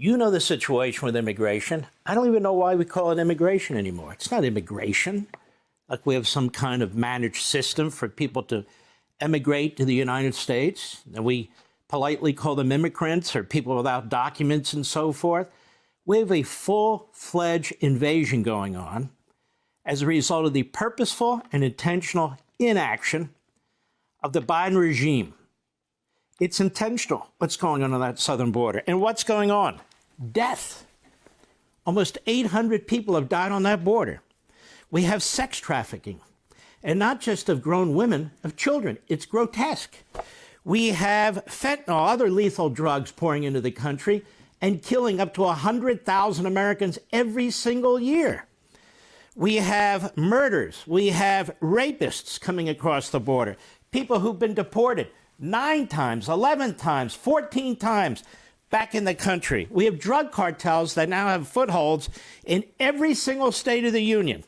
You know the situation with immigration. I don't even know why we call it immigration anymore. It's not immigration. Like we have some kind of managed system for people to emigrate to the United States, and we politely call them immigrants or people without documents and so forth. We have a full-fledged invasion going on as a result of the purposeful and intentional inaction of the Biden regime. It's intentional what's going on that southern border. And what's going on? Death. Almost 800 people have died on that border. We have sex trafficking, and not just of grown women, of children. It's grotesque. We have fentanyl, other lethal drugs pouring into the country and killing up to 100,000 Americans every single year. We have murders. We have rapists coming across the border, people who've been deported 9 times, 11 times, 14 times back in the country. We have drug cartels that now have footholds in every single state of the union.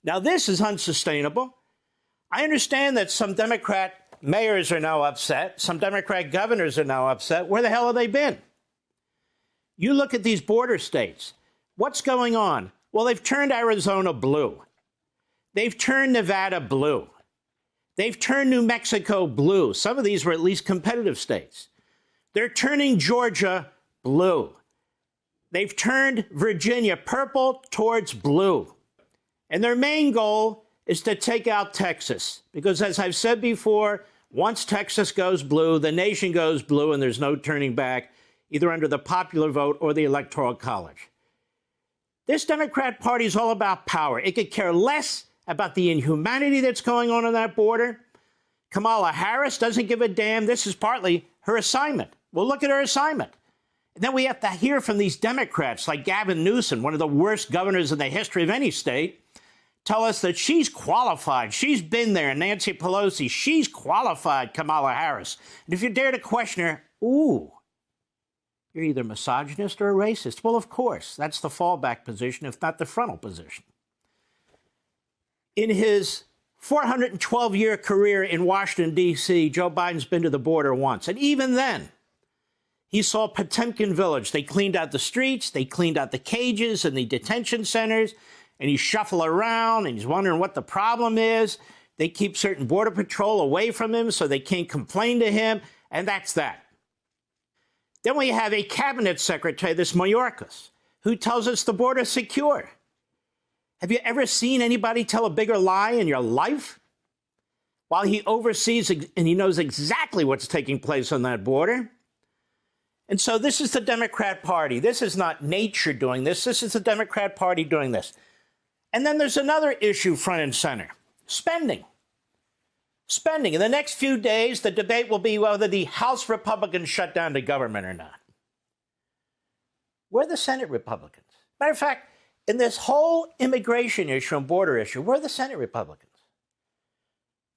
Now, this is unsustainable. I understand that some Democrat mayors are now upset. Some Democrat governors are now upset. Where the hell have they been? You look at these border states. What's going on? Well, they've turned Arizona blue. They've turned Nevada blue. They've turned New Mexico blue. Some of these were at least competitive states. They're turning Georgia blue. They've turned Virginia purple towards blue. And their main goal is to take out Texas. Because as I've said before, once Texas goes blue, the nation goes blue, and there's no turning back, either under the popular vote or the Electoral College. This Democrat Party is all about power. It could care less about the inhumanity that's going on that border. Kamala Harris doesn't give a damn. This is partly her assignment. Well, look at her assignment. And then we have to hear from these Democrats like Gavin Newsom, one of the worst governors in the history of any state, tell us that she's qualified. She's been there. Nancy Pelosi, she's qualified, Kamala Harris. And if you dare to question her, ooh, you're either a misogynist or a racist. Well, of course, that's the fallback position, if not the frontal position. In his 412-year career in Washington, D.C., Joe Biden's been to the border once. And even then, he saw Potemkin Village. They cleaned out the streets. They cleaned out the cages and the detention centers. And you shuffle around, and he's wondering what the problem is. They keep certain Border Patrol away from him so they can't complain to him. And that's that. Then we have a cabinet secretary, this Mayorkas, who tells us the border's secure. Have you ever seen anybody tell a bigger lie in your life? While he oversees and he knows exactly what's taking place on that border. And so this is the Democrat Party. This is not nature doing this. This is the Democrat Party doing this. And then there's another issue front and center, spending. Spending. In the next few days, the debate will be whether the House Republicans shut down the government or not. Where are the Senate Republicans? Matter of fact, in this whole immigration issue and border issue, where are the Senate Republicans?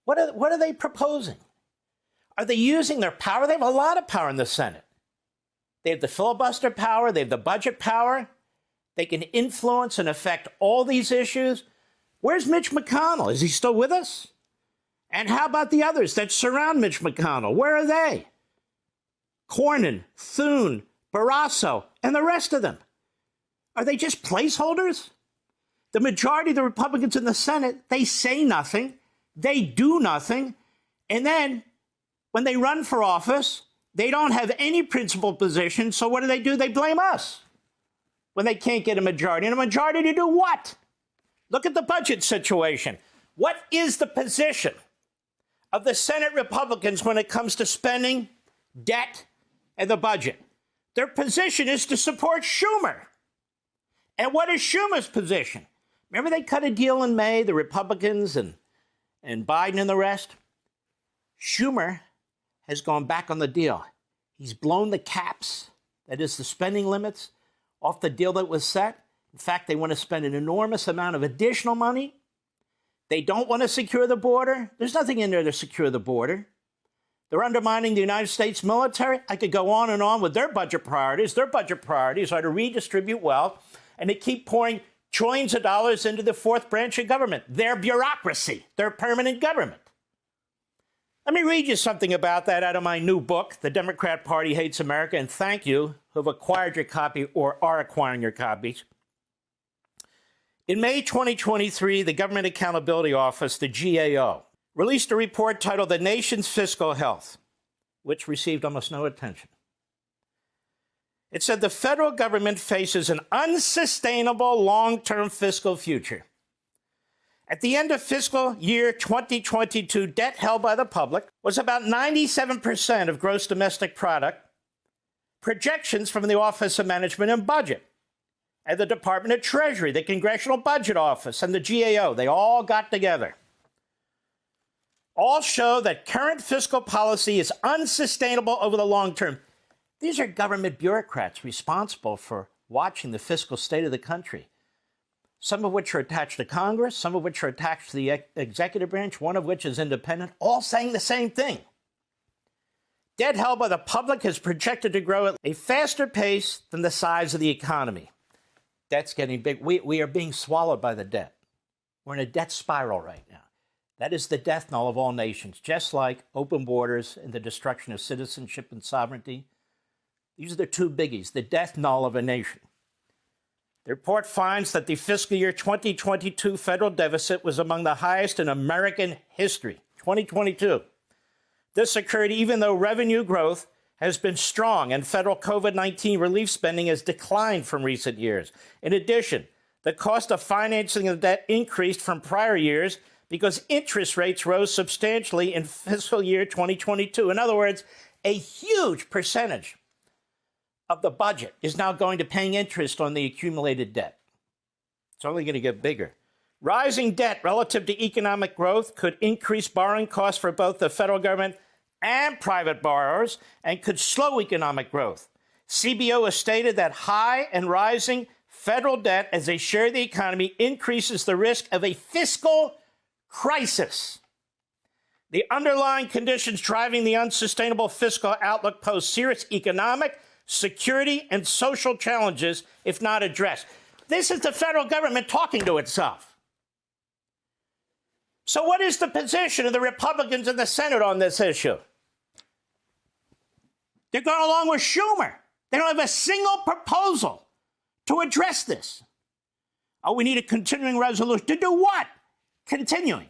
What are they proposing? Are they using their power? They have a lot of power in the Senate. They have the filibuster power. They have the budget power. They can influence and affect all these issues. Where's Mitch McConnell? Is he still with us? And how about the others that surround Mitch McConnell? Where are they? Cornyn, Thune, Barrasso, and the rest of them. Are they just placeholders? The majority of the Republicans in the Senate, they say nothing. They do nothing. And then when they run for office, they don't have any principled position. So what do? They blame us when they can't get a majority. And a majority to do what? Look at the budget situation. What is the position of the Senate Republicans when it comes to spending, debt, and the budget? Their position is to support Schumer. And what is Schumer's position? Remember they cut a deal in May, the Republicans and Biden and the rest? Schumer has gone back on the deal. He's blown the caps, that is the spending limits, off the deal that was set. In fact, they want to spend an enormous amount of additional money. They don't want to secure the border. There's nothing in there to secure the border. They're undermining the United States military. I could go on and on with their budget priorities. Their budget priorities are to redistribute wealth and to keep pouring trillions of dollars into the fourth branch of government, their bureaucracy, their permanent government. Let me read you something about that out of my new book, The Democrat Party Hates America, and thank you who have acquired your copy or are acquiring your copies. In May 2023, the Government Accountability Office, the GAO, released a report titled The Nation's Fiscal Health, which received almost no attention. It said the federal government faces an unsustainable long-term fiscal future. At the end of fiscal year 2022, debt held by the public was about 97% of gross domestic product. Projections from the Office of Management and Budget and the Department of Treasury, the Congressional Budget Office, and the GAO, they all got together. All show that current fiscal policy is unsustainable over the long term. These are government bureaucrats responsible for watching the fiscal state of the country, some of which are attached to Congress, some of which are attached to the executive branch, one of which is independent, all saying the same thing. Debt held by the public is projected to grow at a faster pace than the size of the economy. Debt's getting big. We are being swallowed by the debt. We're in a debt spiral right now. That is the death knell of all nations, just like open borders and the destruction of citizenship and sovereignty. These are the two biggies, the death knell of a nation. The report finds that the fiscal year 2022 federal deficit was among the highest in American history, 2022. This occurred even though revenue growth has been strong and federal COVID-19 relief spending has declined from recent years. In addition, the cost of financing the debt increased from prior years because interest rates rose substantially in fiscal year 2022. In other words, a huge percentage of the budget is now going to paying interest on the accumulated debt. It's only going to get bigger. Rising debt relative to economic growth could increase borrowing costs for both the federal government and private borrowers and could slow economic growth. CBO has stated that high and rising federal debt as a share of the economy increases the risk of a fiscal crisis. The underlying conditions driving the unsustainable fiscal outlook pose serious economic, security, and social challenges if not addressed. This is the federal government talking to itself. So what is the position of the Republicans in the Senate on this issue? They're going along with Schumer. They don't have a single proposal to address this. Oh, we need a continuing resolution. To do what? Continuing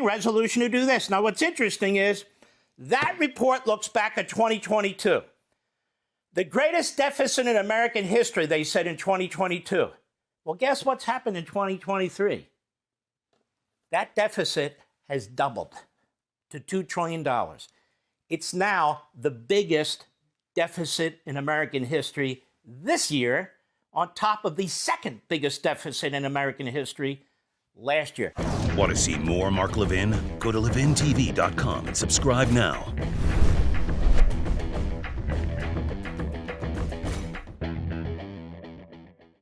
resolution to do this. Now, what's interesting is that report looks back at 2022. The greatest deficit in American history, they said, in 2022. Well, guess what's happened in 2023? That deficit has doubled to $2 trillion. It's now the biggest deficit in American history this year, on top of the second biggest deficit in American history last year. Want to see more Mark Levin? Go to levintv.com and subscribe now.